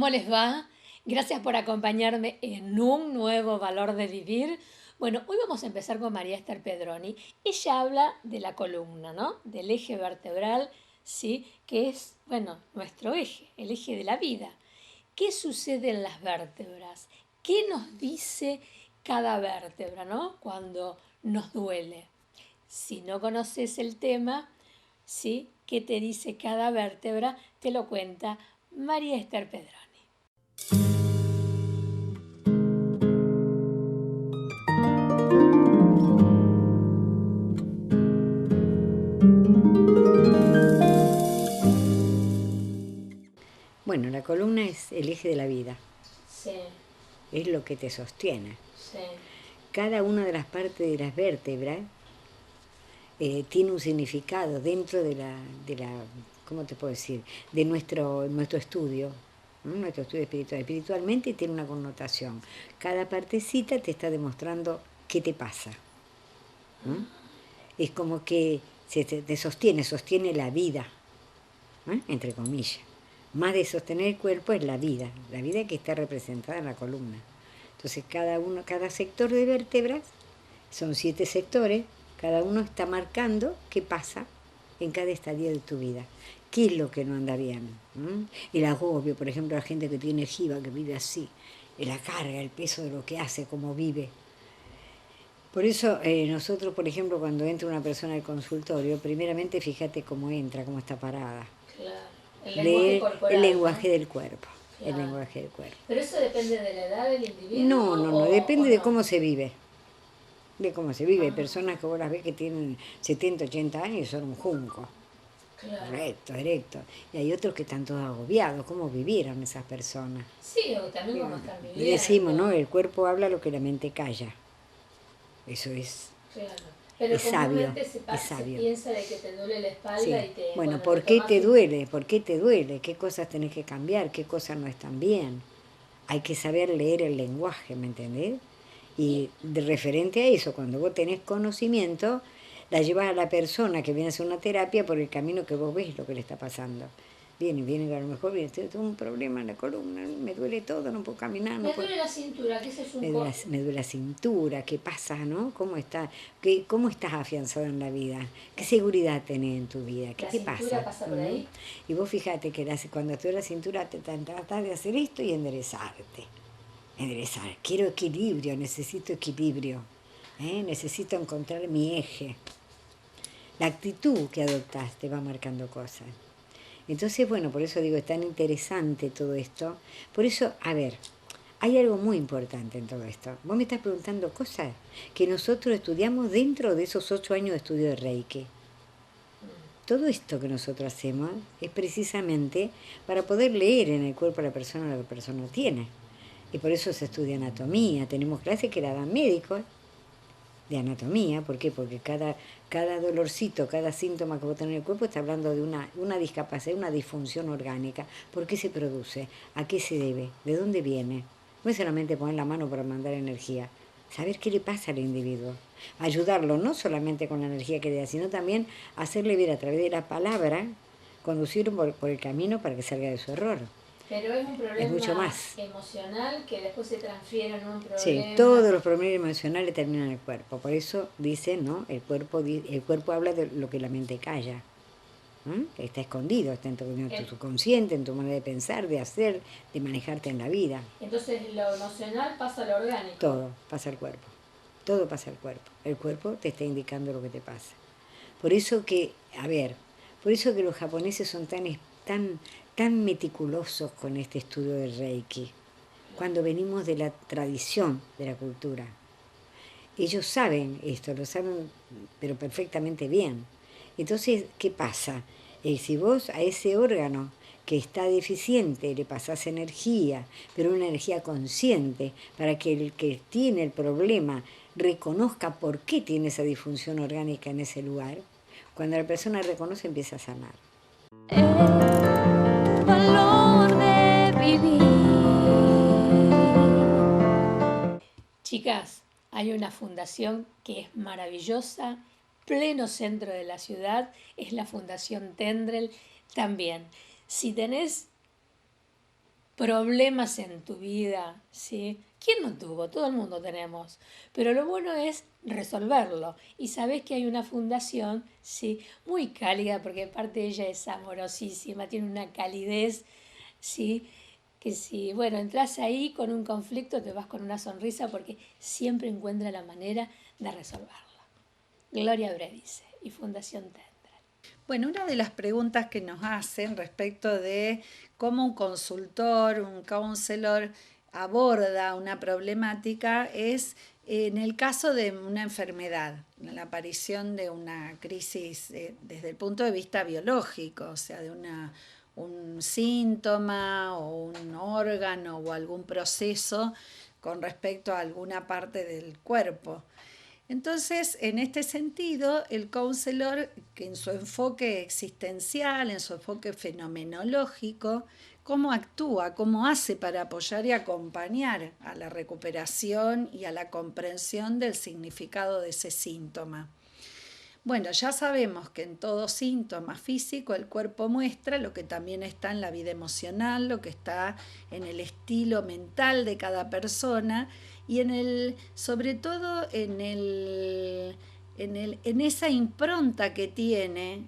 ¿cómo les va? Gracias por acompañarme en un nuevo valor de vivir. Bueno, hoy vamos a empezar con María Esther Pedroni. Ella habla de la columna, ¿no? Del eje vertebral, ¿sí? Que es, bueno, nuestro eje, el eje de la vida. ¿Qué sucede en las vértebras? ¿Qué nos dice cada vértebra, ¿no? Cuando nos duele. Si no conoces el tema, ¿sí? ¿Qué te dice cada vértebra? Te lo cuenta María Esther Pedroni. Bueno, la columna es el eje de la vida, Sí, es lo que te sostiene. sí. Cada una de las partes de las vértebras tiene un significado dentro ¿cómo te puedo decir? De nuestro estudio, ¿no? Nuestro estudio espiritual. Espiritualmente tiene una connotación. Cada partecita te está demostrando qué te pasa, ¿no? Es como que te sostiene la vida, ¿no? Entre comillas. Más de sostener el cuerpo es la vida que está representada en la columna. Entonces cada sector de vértebras, son 7 sectores, cada uno está marcando qué pasa en cada estadio de tu vida. ¿Qué es lo que no anda bien? El agobio, por ejemplo, la gente que tiene jiba, que vive así, la carga, el peso de lo que hace, cómo vive. Por eso nosotros, por ejemplo, cuando entra una persona al consultorio, primeramente fíjate cómo entra, cómo está parada. Claro. El lenguaje Lee corporal, el lenguaje ¿no? del cuerpo. El Claro. lenguaje del cuerpo. ¿Pero eso depende de la edad del individuo No, o depende de no? cómo se vive. De cómo se vive. Hay Ah, personas que vos las ves que tienen 70, 80 años y son un junco. claro. Recto, directo. Y hay otros que están todos agobiados. ¿Cómo vivieron esas personas? Sí, o también cómo están Y decimos, ¿no? viviendo. El cuerpo habla lo que la mente calla. Eso Claro. Pero es sabio, comúnmente es se sabio. piensa de que te duele la espalda Sí. y te, Bueno, bueno, te ¿por qué tomas te un... duele? ¿Por qué te duele? ¿Qué cosas tenés que cambiar? ¿Qué cosas no están bien? Hay que saber leer el lenguaje, ¿me entendés? Y, Y de referente a eso, cuando vos tenés conocimiento, la llevas a la persona que viene a hacer una terapia por el camino que vos ves lo que le está pasando. Viene, a lo mejor viene, tengo un problema en la columna, me duele todo, no puedo caminar, no me puedo... duele la cintura, que ese es un... Me duele la cintura, ¿qué pasa, no? ¿Cómo estás afianzado en la vida? ¿Qué La, seguridad tenés en tu vida? ¿Qué la te cintura pasa? pasa por ahí. Y vos fíjate que cuando te duele la cintura te tratás de hacer esto y enderezarte. Quiero equilibrio, necesito equilibrio. Necesito encontrar mi eje. La actitud que adoptaste va marcando cosas. Entonces, bueno, por eso digo, es tan interesante todo esto. Por eso, a ver, hay algo muy importante en todo esto. Vos me estás preguntando cosas que nosotros estudiamos dentro de esos 8 años de estudio de Reiki. Todo esto que nosotros hacemos es precisamente para poder leer en el cuerpo de la persona lo que la persona tiene. Y por eso se estudia anatomía. Tenemos clases que la dan médicos de anatomía. ¿Por qué? Porque cada dolorcito, cada síntoma que vos tenés en el cuerpo está hablando de una discapacidad, una disfunción orgánica. ¿Por qué se produce? ¿A qué se debe? ¿De dónde viene? No es solamente poner la mano para mandar energía. Saber qué le pasa al individuo. Ayudarlo no solamente con la energía que le da, sino también hacerle ver a través de la palabra, conducirlo por el camino para que salga de su error. Pero es un Es mucho problema más. emocional que después se transfiere en un Sí, problema. todos los problemas emocionales terminan en el cuerpo. Por eso dicen, ¿no? El cuerpo habla de lo que la mente calla. Está escondido, está en tu subconsciente, en tu manera de pensar, de hacer, de manejarte en la vida. Entonces lo emocional pasa a lo orgánico. Todo pasa al cuerpo. Todo pasa al cuerpo. El cuerpo te está indicando lo que te pasa. Por eso que, a ver, por eso que los japoneses son tan meticulosos con este estudio del Reiki. Cuando venimos de la tradición de la cultura. Ellos saben esto, lo saben, pero perfectamente bien. Entonces, ¿qué pasa? Si vos a ese órgano que está deficiente le pasás energía, pero una energía consciente, para que el que tiene el problema reconozca por qué tiene esa disfunción orgánica en ese lugar, cuando la persona reconoce empieza a sanar. El valor de vivir. Chicas, hay una fundación que es maravillosa, pleno centro de la ciudad, es la Fundación Tendrel también. Si tenés problemas en tu vida, ¿sí? ¿Quién no tuvo? Todo el mundo tenemos. Pero lo bueno es resolverlo. Y sabes que hay una fundación, ¿sí? Muy cálida, porque aparte ella es amorosísima, tiene una calidez, ¿sí? Que si, bueno, entras ahí con un conflicto, te vas con una sonrisa porque siempre encuentra la manera de resolverlo. Gloria Bredice y Fundación Tendra. Bueno, una de las preguntas que nos hacen respecto de cómo un consultor, un counselor aborda una problemática es en el caso de una enfermedad, la aparición de una crisis desde el punto de vista biológico, o sea, de un síntoma o un órgano o algún proceso con respecto a alguna parte del cuerpo. Entonces, en este sentido, el counselor, que en su enfoque existencial, en su enfoque fenomenológico, cómo actúa, cómo hace para apoyar y acompañar a la recuperación y a la comprensión del significado de ese síntoma. Bueno, ya sabemos que en todo síntoma físico el cuerpo muestra lo que también está en la vida emocional, lo que está en el estilo mental de cada persona y sobre todo en esa impronta que tiene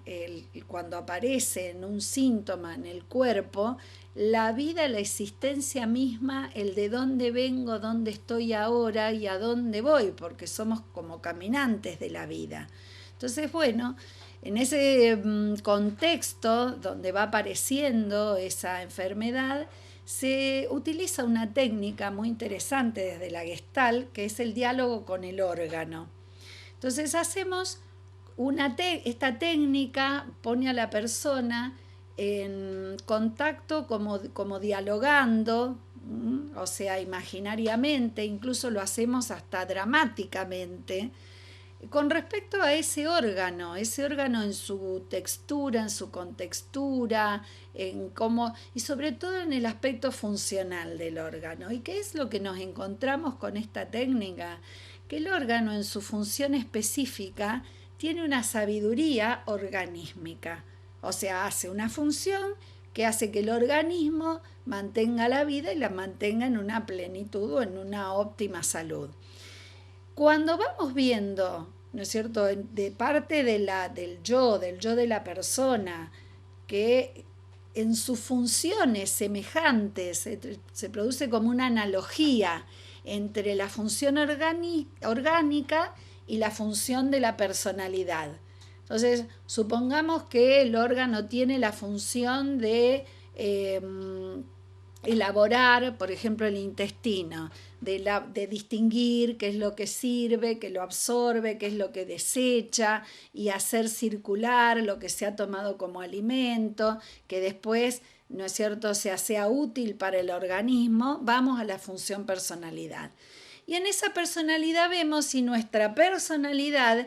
cuando aparece en un síntoma en el cuerpo, la vida, la existencia misma, el de dónde vengo, dónde estoy ahora y a dónde voy, porque somos como caminantes de la vida. Entonces, bueno, en ese contexto donde va apareciendo esa enfermedad, se utiliza una técnica muy interesante desde la Gestalt, que es el diálogo con el órgano. Entonces hacemos esta técnica pone a la persona en contacto como dialogando, o sea, imaginariamente, incluso lo hacemos hasta dramáticamente, con respecto a ese órgano en su textura, en su contextura, en cómo, y sobre todo en el aspecto funcional del órgano. ¿Y qué es lo que nos encontramos con esta técnica? Que el órgano en su función específica tiene una sabiduría organísmica, o sea, hace una función que hace que el organismo mantenga la vida y la mantenga en una plenitud o en una óptima salud. Cuando vamos viendo, ¿no es cierto?, de parte del yo de la persona, que en sus funciones semejantes se produce como una analogía entre la función orgánica y la función de la personalidad. Entonces, supongamos que el órgano tiene la función de elaborar, por ejemplo, el intestino, de distinguir qué es lo que sirve, qué lo absorbe, qué es lo que desecha y hacer circular lo que se ha tomado como alimento, que después, ¿no es cierto?, sea útil para el organismo. Vamos a la función personalidad. Y en esa personalidad vemos si nuestra personalidad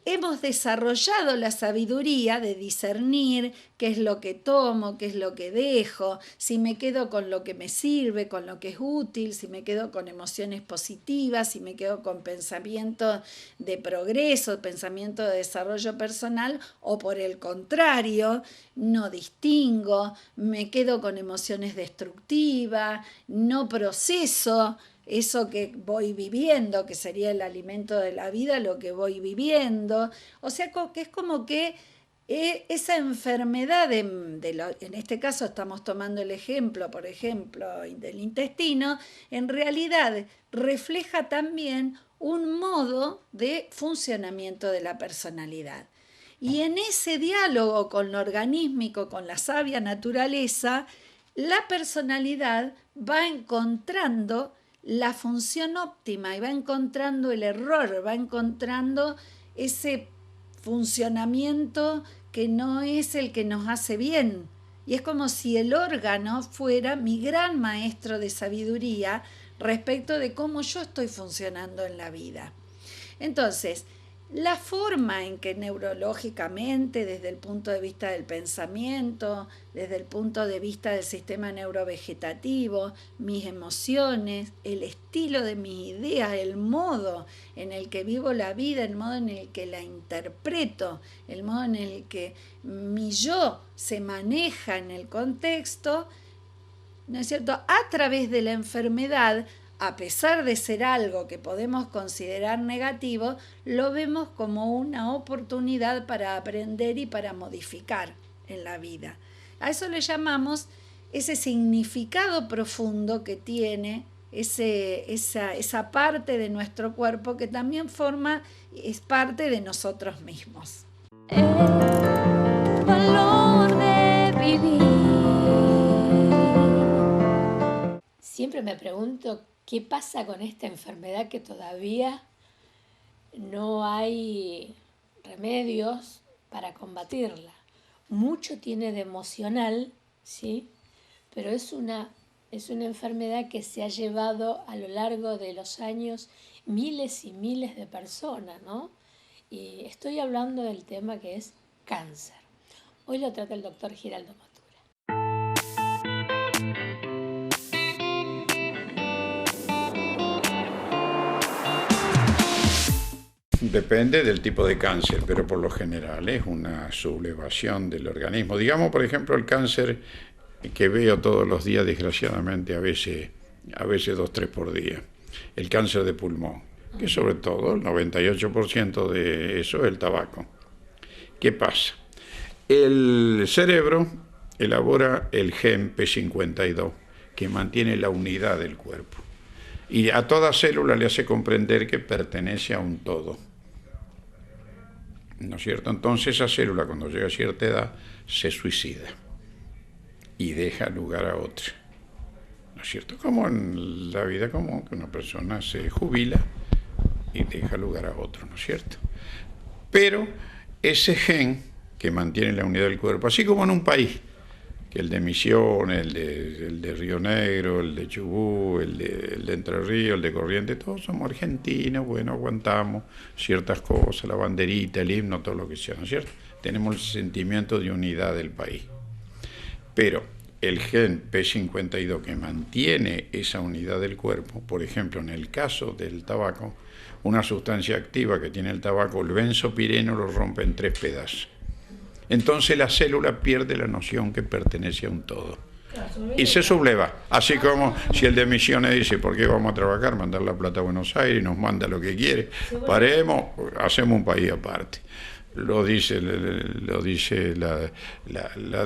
hemos desarrollado la sabiduría de discernir qué es lo que tomo, qué es lo que dejo, si me quedo con lo que me sirve, con lo que es útil, si me quedo con emociones positivas, si me quedo con pensamiento de progreso, pensamiento de desarrollo personal, o por el contrario, no distingo, me quedo con emociones destructivas, no proceso eso que voy viviendo, que sería el alimento de la vida, lo que voy viviendo. O sea, que es como que esa enfermedad, en este caso estamos tomando el ejemplo, por ejemplo, del intestino, en realidad refleja también un modo de funcionamiento de la personalidad. Y en ese diálogo con lo organísmico, con la sabia naturaleza, la personalidad va encontrando la función óptima y va encontrando el error, va encontrando ese funcionamiento que no es el que nos hace bien. Y es como si el órgano fuera mi gran maestro de sabiduría respecto de cómo yo estoy funcionando en la vida. Entonces, la forma en que neurológicamente, desde el punto de vista del pensamiento, desde el punto de vista del sistema neurovegetativo, mis emociones, el estilo de mis ideas, el modo en el que vivo la vida, el modo en el que la interpreto, el modo en el que mi yo se maneja en el contexto, ¿no es cierto?, a través de la enfermedad, a pesar de ser algo que podemos considerar negativo, lo vemos como una oportunidad para aprender y para modificar en la vida. A eso le llamamos ese significado profundo que tiene esa parte de nuestro cuerpo que también es parte de nosotros mismos. El valor de vivir. Siempre me pregunto qué pasa con esta enfermedad que todavía no hay remedios para combatirla. Mucho tiene de emocional, ¿sí? Pero es una enfermedad que se ha llevado a lo largo de los años miles y miles de personas, ¿no? Y estoy hablando del tema que es cáncer. Hoy lo trata el doctor Giraldo Matura. Depende del tipo de cáncer, pero por lo general es una sublevación del organismo. Digamos, por ejemplo, el cáncer que veo todos los días, desgraciadamente, a veces 2, 3 por día. El cáncer de pulmón, que sobre todo el 98% de eso es el tabaco. ¿Qué pasa? El cerebro elabora el gen P52, que mantiene la unidad del cuerpo. Y a toda célula le hace comprender que pertenece a un todo. ¿No es cierto? Entonces esa célula, cuando llega a cierta edad, se suicida y deja lugar a otra. ¿No es cierto? Como en la vida común, que una persona se jubila y deja lugar a otro, ¿no es cierto? Pero ese gen que mantiene la unidad del cuerpo, así como en un país, que el de Misiones, el de Río Negro, el de Chubut, el de Entre Ríos, el de Corrientes, todos somos argentinos, bueno, aguantamos ciertas cosas, la banderita, el himno, todo lo que sea, ¿no es cierto? Tenemos el sentimiento de unidad del país. Pero el gen P52 que mantiene esa unidad del cuerpo, por ejemplo, en el caso del tabaco, una sustancia activa que tiene el tabaco, el benzopireno, lo rompe en 3 pedazos. Entonces la célula pierde la noción que pertenece a un todo. Y se subleva. Así como si el de Misiones dice, ¿por qué vamos a trabajar? Mandar la plata a Buenos Aires, nos manda lo que quiere. Paremos, hacemos un país aparte. Lo dice la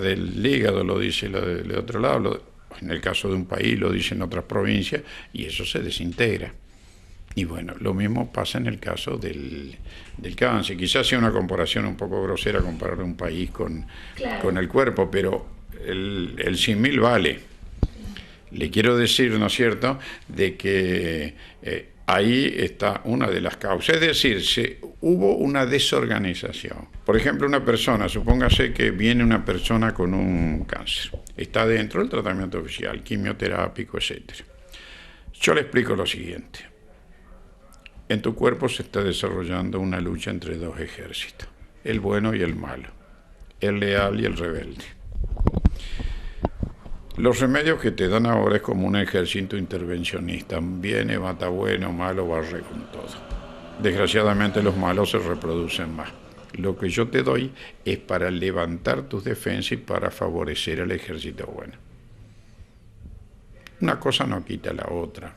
del hígado, lo dice la de otro lado. En el caso de un país lo dicen otras provincias y eso se desintegra. Y bueno, lo mismo pasa en el caso del cáncer. Quizás sea una comparación un poco grosera comparar un país con el cuerpo, pero el símil vale. Le quiero decir, ¿no es cierto?, de que ahí está una de las causas. Es decir, hubo una desorganización. Por ejemplo, una persona, supóngase que viene una persona con un cáncer. Está dentro del tratamiento oficial, quimioterápico, etc. Yo le explico lo siguiente. En tu cuerpo se está desarrollando una lucha entre 2 ejércitos, el bueno y el malo, el leal y el rebelde. Los remedios que te dan ahora es como un ejército intervencionista, viene, mata bueno, malo, barre con todo. Desgraciadamente los malos se reproducen más. Lo que yo te doy es para levantar tus defensas y para favorecer al ejército bueno. Una cosa no quita la otra.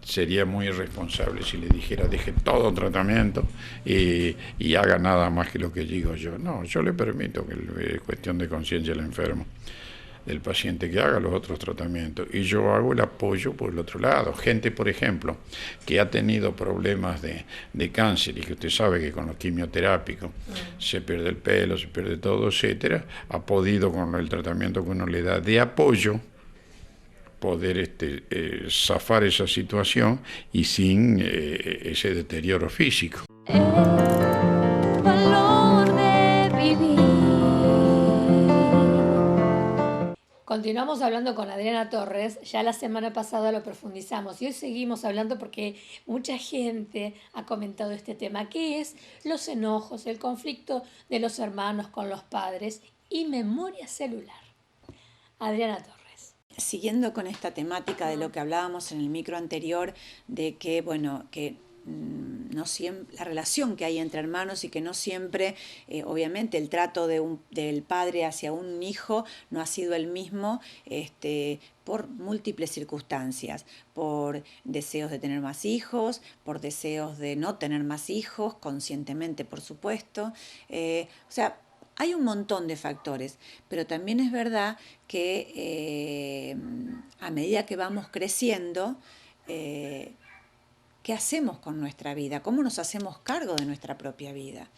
Sería muy irresponsable si le dijera deje todo tratamiento y haga nada más que lo que digo yo. No, yo le permito que es cuestión de conciencia del enfermo, del paciente, que haga los otros tratamientos. Y yo hago el apoyo por el otro lado. Gente, por ejemplo, que ha tenido problemas de cáncer y que usted sabe que con los quimioterápicos se pierde el pelo, se pierde todo, etcétera, ha podido con el tratamiento que uno le da de apoyo poder zafar esa situación y sin ese deterioro físico. El valor de vivir. Continuamos hablando con Adriana Torres, ya la semana pasada lo profundizamos y hoy seguimos hablando porque mucha gente ha comentado este tema, que es los enojos, el conflicto de los hermanos con los padres y memoria celular. Adriana Torres. Siguiendo con esta temática de lo que hablábamos en el micro anterior, de que, bueno, que no siempre, la relación que hay entre hermanos y que no siempre, obviamente, el trato del padre hacia un hijo no ha sido el mismo por múltiples circunstancias, por deseos de tener más hijos, por deseos de no tener más hijos, conscientemente, por supuesto. O sea, hay un montón de factores, pero también es verdad que a medida que vamos creciendo, ¿qué hacemos con nuestra vida? ¿Cómo nos hacemos cargo de nuestra propia vida?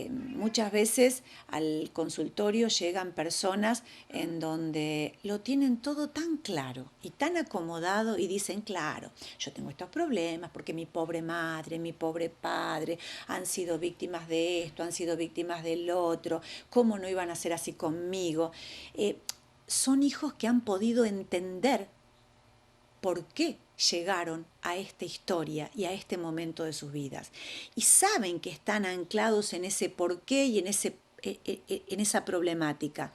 Muchas veces al consultorio llegan personas en donde lo tienen todo tan claro y tan acomodado y dicen, claro, yo tengo estos problemas porque mi pobre madre, mi pobre padre han sido víctimas de esto, han sido víctimas del otro, ¿cómo no iban a ser así conmigo? Son hijos que han podido entender por qué llegaron a esta historia y a este momento de sus vidas. Y saben que están anclados en ese porqué y en esa problemática.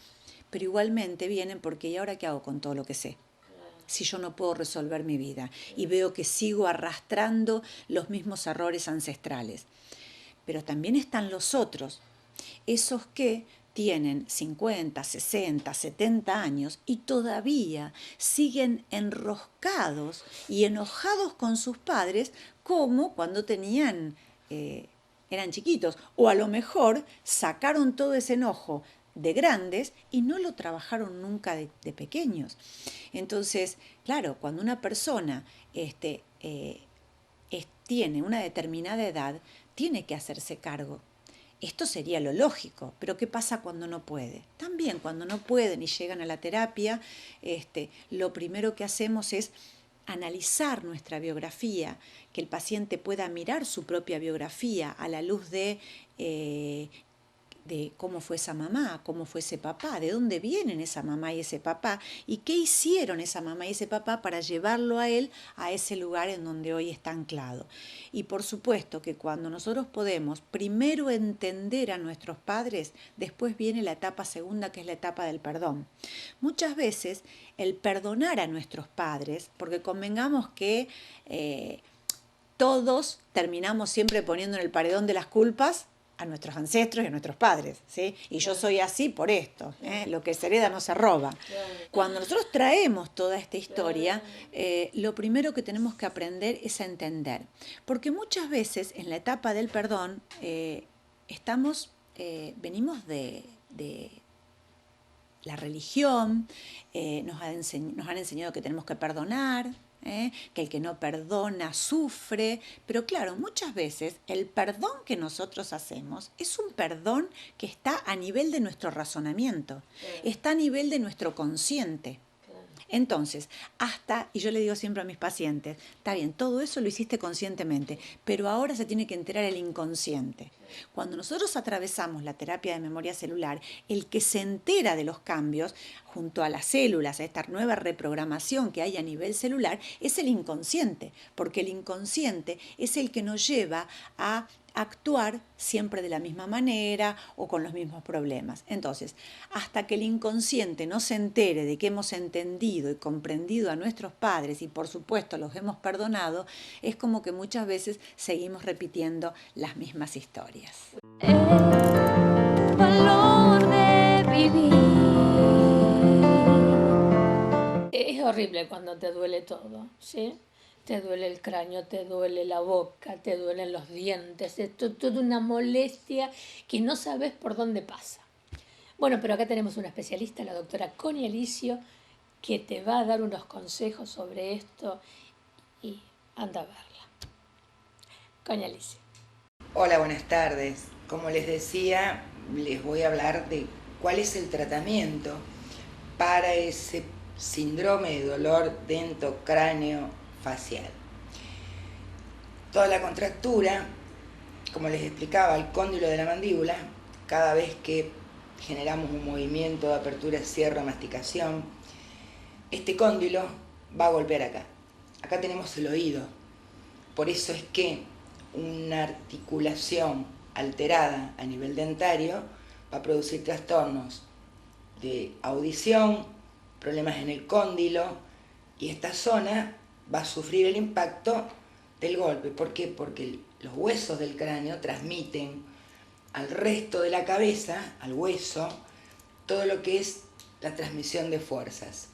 Pero igualmente vienen porque ¿y ahora qué hago con todo lo que sé? Si yo no puedo resolver mi vida y veo que sigo arrastrando los mismos errores ancestrales. Pero también están los otros, esos que tienen 50, 60, 70 años y todavía siguen enroscados y enojados con sus padres como cuando eran chiquitos. O a lo mejor sacaron todo ese enojo de grandes y no lo trabajaron nunca de pequeños. Entonces, claro, cuando una persona tiene una determinada edad, tiene que hacerse cargo. Esto sería lo lógico, pero ¿qué pasa cuando no puede? También cuando no pueden y llegan a la terapia, lo primero que hacemos es analizar nuestra biografía, que el paciente pueda mirar su propia biografía a la luz de cómo fue esa mamá, cómo fue ese papá, de dónde vienen esa mamá y ese papá, y qué hicieron esa mamá y ese papá para llevarlo a él a ese lugar en donde hoy está anclado. Y por supuesto que cuando nosotros podemos primero entender a nuestros padres, después viene la etapa segunda, que es la etapa del perdón. Muchas veces el perdonar a nuestros padres, porque convengamos que todos terminamos siempre poniendo en el paredón de las culpas a nuestros ancestros y a nuestros padres, ¿sí? Y yo soy así por esto, lo que se hereda no se roba. Cuando nosotros traemos toda esta historia, lo primero que tenemos que aprender es a entender, porque muchas veces en la etapa del perdón venimos de la religión, nos han enseñado que tenemos que perdonar, que el que no perdona sufre, pero claro, muchas veces el perdón que nosotros hacemos es un perdón que está a nivel de nuestro razonamiento, está a nivel de nuestro consciente. Entonces, y yo le digo siempre a mis pacientes, está bien, todo eso lo hiciste conscientemente, pero ahora se tiene que enterar el inconsciente. Cuando nosotros atravesamos la terapia de memoria celular, el que se entera de los cambios junto a las células, a esta nueva reprogramación que hay a nivel celular, es el inconsciente, porque el inconsciente es el que nos lleva a actuar siempre de la misma manera o con los mismos problemas. Entonces, hasta que el inconsciente no se entere de que hemos entendido y comprendido a nuestros padres y por supuesto los hemos perdonado, es como que muchas veces seguimos repitiendo las mismas historias. El valor de vivir. Es horrible cuando te duele todo, ¿sí? Te duele el cráneo, te duele la boca, te duelen los dientes, es toda una molestia que no sabes por dónde pasa. Bueno, pero acá tenemos una especialista, la doctora Connie Alicio, que te va a dar unos consejos sobre esto y anda a verla. Connie Alicio. Hola, buenas tardes. Como les decía, les voy a hablar de cuál es el tratamiento para ese síndrome de dolor dentocráneo facial. Toda la contractura, como les explicaba, el cóndilo de la mandíbula, cada vez que generamos un movimiento de apertura, cierre, masticación, este cóndilo va a golpear acá. Acá tenemos el oído. Por eso es que una articulación alterada a nivel dentario va a producir trastornos de audición, problemas en el cóndilo, y esta zona va a sufrir el impacto del golpe. ¿Por qué? Porque los huesos del cráneo transmiten al resto de la cabeza, al hueso, todo lo que es la transmisión de fuerzas.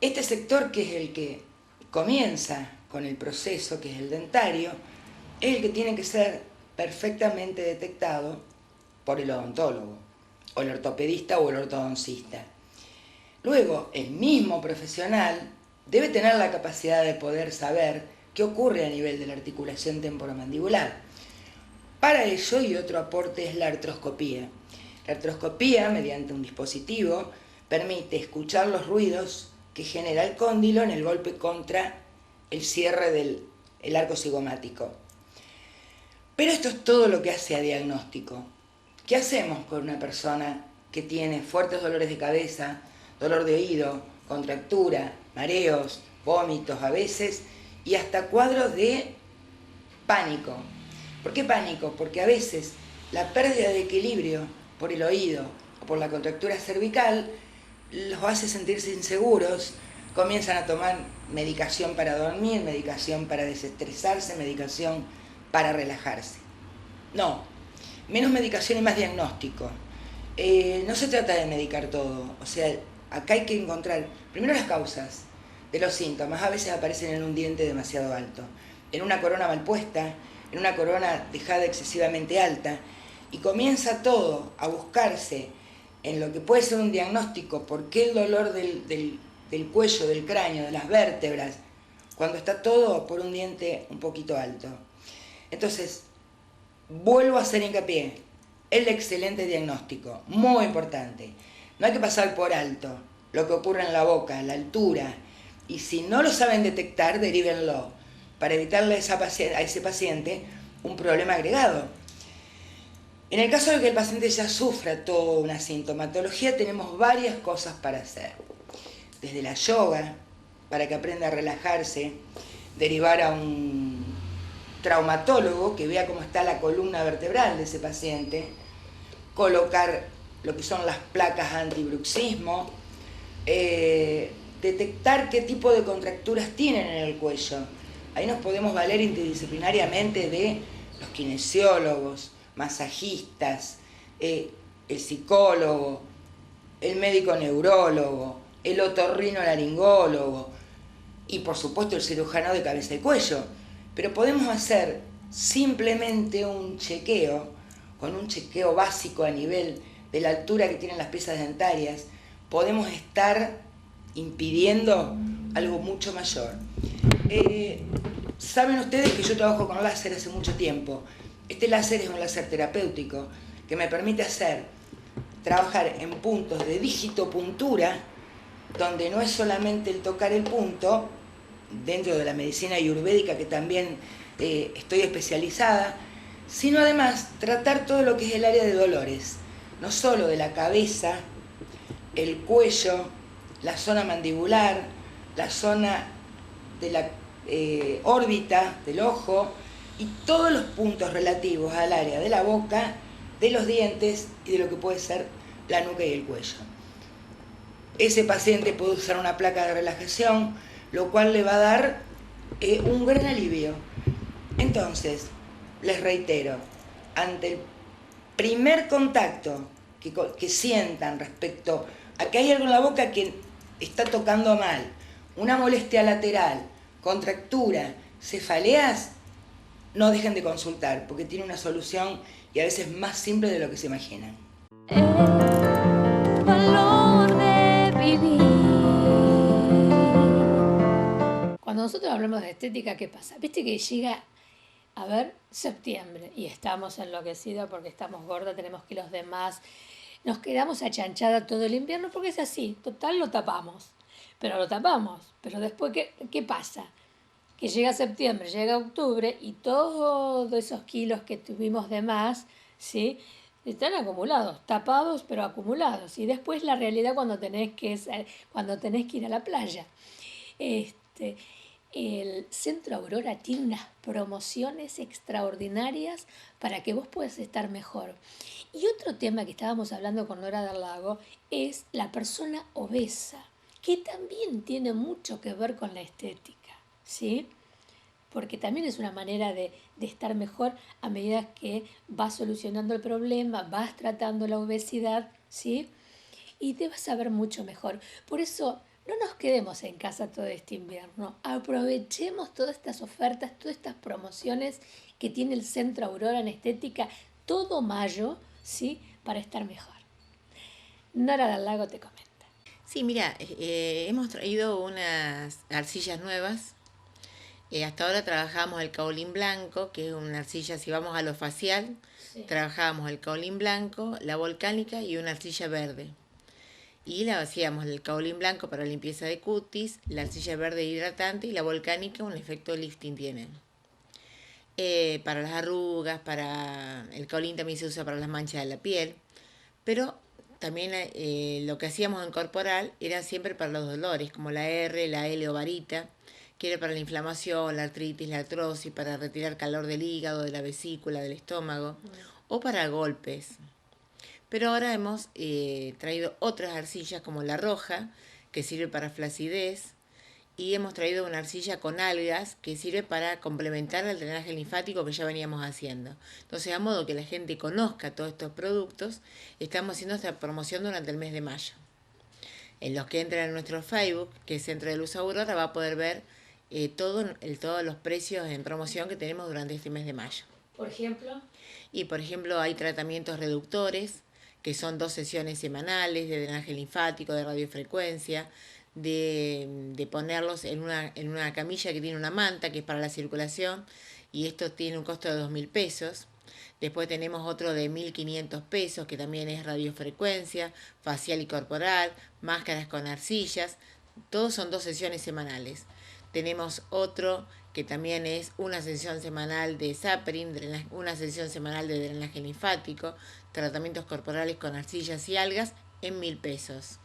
Este sector, que es el que comienza con el proceso, que es el dentario, es el que tiene que ser perfectamente detectado por el odontólogo, o el ortopedista o el ortodoncista. Luego, el mismo profesional debe tener la capacidad de poder saber qué ocurre a nivel de la articulación temporomandibular. Para ello, y otro aporte, es la artroscopía. La artroscopía, mediante un dispositivo, permite escuchar los ruidos que genera el cóndilo en el golpe contra el cierre del arco cigomático. Pero esto es todo lo que hace a diagnóstico. ¿Qué hacemos con una persona que tiene fuertes dolores de cabeza, dolor de oído, contractura, mareos, vómitos a veces y hasta cuadros de pánico? ¿Por qué pánico? Porque a veces la pérdida de equilibrio por el oído o por la contractura cervical los hace sentirse inseguros, comienzan a tomar medicación para dormir, medicación para desestresarse, medicación para relajarse. No, menos medicación y más diagnóstico. No se trata de medicar todo, o sea, acá hay que encontrar primero las causas de los síntomas. A veces aparecen en un diente demasiado alto, en una corona mal puesta, en una corona dejada excesivamente alta, y comienza todo a buscarse en lo que puede ser un diagnóstico. ¿Por qué el dolor del cuello, del cráneo, de las vértebras, cuando está todo por un diente un poquito alto? Entonces, vuelvo a hacer hincapié, el excelente diagnóstico, muy importante. No hay que pasar por alto lo que ocurre en la boca, la altura, y si no lo saben detectar, derívenlo, para evitarle a ese paciente un problema agregado. En el caso de que el paciente ya sufra toda una sintomatología, tenemos varias cosas para hacer. Desde la yoga, para que aprenda a relajarse, derivar a un traumatólogo que vea cómo está la columna vertebral de ese paciente, colocar lo que son las placas antibruxismo, detectar qué tipo de contracturas tienen en el cuello. Ahí nos podemos valer interdisciplinariamente de los kinesiólogos, masajistas, el psicólogo, el médico neurólogo, el otorrinolaringólogo y por supuesto el cirujano de cabeza y cuello. Pero podemos hacer simplemente un chequeo, con un chequeo básico a nivel de la altura que tienen las piezas dentarias, podemos estar impidiendo algo mucho mayor. Saben ustedes que yo trabajo con láser hace mucho tiempo. Este láser es un láser terapéutico que me permite trabajar en puntos de dígito-puntura, donde no es solamente el tocar el punto, dentro de la medicina ayurvédica, que también estoy especializada, sino además tratar todo lo que es el área de dolores, no solo de la cabeza, el cuello, la zona mandibular, la zona de la órbita del ojo y todos los puntos relativos al área de la boca, de los dientes y de lo que puede ser la nuca y el cuello. Ese paciente puede usar una placa de relajación, lo cual le va a dar un gran alivio. Entonces, les reitero, ante el primer contacto que sientan respecto a que hay algo en la boca que está tocando mal, una molestia lateral, contractura, cefaleas, no dejen de consultar, porque tiene una solución y a veces más simple de lo que se imaginan. El valor de vivir. Cuando nosotros hablamos de estética, ¿qué pasa? Viste que llega, a ver, septiembre y estamos enloquecidos porque estamos gordas, tenemos kilos de más, nos quedamos achanchadas todo el invierno porque es así, total lo tapamos, pero después, ¿qué pasa? Que llega septiembre, llega octubre y todos esos kilos que tuvimos de más, ¿sí?, están acumulados, tapados pero acumulados. Y después la realidad cuando tenés que ir a la playa. El Centro Aurora tiene unas promociones extraordinarias para que vos puedas estar mejor. Y otro tema que estábamos hablando con Nora del Lago es la persona obesa, que también tiene mucho que ver con la estética, ¿sí? porque también es una manera de estar mejor a medida que vas solucionando el problema, vas tratando la obesidad, ¿sí? Y te vas a ver mucho mejor. Por eso, no nos quedemos en casa todo este invierno. Aprovechemos todas estas ofertas, todas estas promociones que tiene el Centro Aurora en Estética todo mayo, ¿sí? Para estar mejor. Nora del Lago te comenta. Sí, mira, hemos traído unas arcillas nuevas. Hasta ahora trabajábamos el caolín blanco, que es una arcilla, si vamos a lo facial, Sí. trabajábamos el caolín blanco, la volcánica y una arcilla verde. Y la hacíamos el caolín blanco para limpieza de cutis, la arcilla verde hidratante y la volcánica un efecto lifting tiene. Para las arrugas, para el caolín también se usa para las manchas de la piel, pero también lo que hacíamos en corporal era siempre para los dolores, como la R, la L o varita, que era para la inflamación, la artritis, la artrosis, para retirar calor del hígado, de la vesícula, del estómago, o para golpes. Pero ahora hemos traído otras arcillas como la roja, que sirve para flacidez, y hemos traído una arcilla con algas que sirve para complementar el drenaje linfático que ya veníamos haciendo. Entonces, a modo que la gente conozca todos estos productos, estamos haciendo esta promoción durante el mes de mayo. En los que entran en nuestro Facebook, que es Centro de Luz Aurora, va a poder ver todos los precios en promoción que tenemos durante este mes de mayo. Por ejemplo, Y por ejemplo hay tratamientos reductores, que son 2 sesiones semanales de drenaje linfático, de radiofrecuencia, de ponerlos en una camilla que tiene una manta, que es para la circulación, y esto tiene un costo de 2.000 pesos. Después tenemos otro de 1.500 pesos, que también es radiofrecuencia, facial y corporal, máscaras con arcillas. Todos son 2 sesiones semanales. Tenemos otro que también es una sesión semanal de Sapering, una sesión semanal de drenaje linfático, tratamientos corporales con arcillas y algas en 1.000 pesos.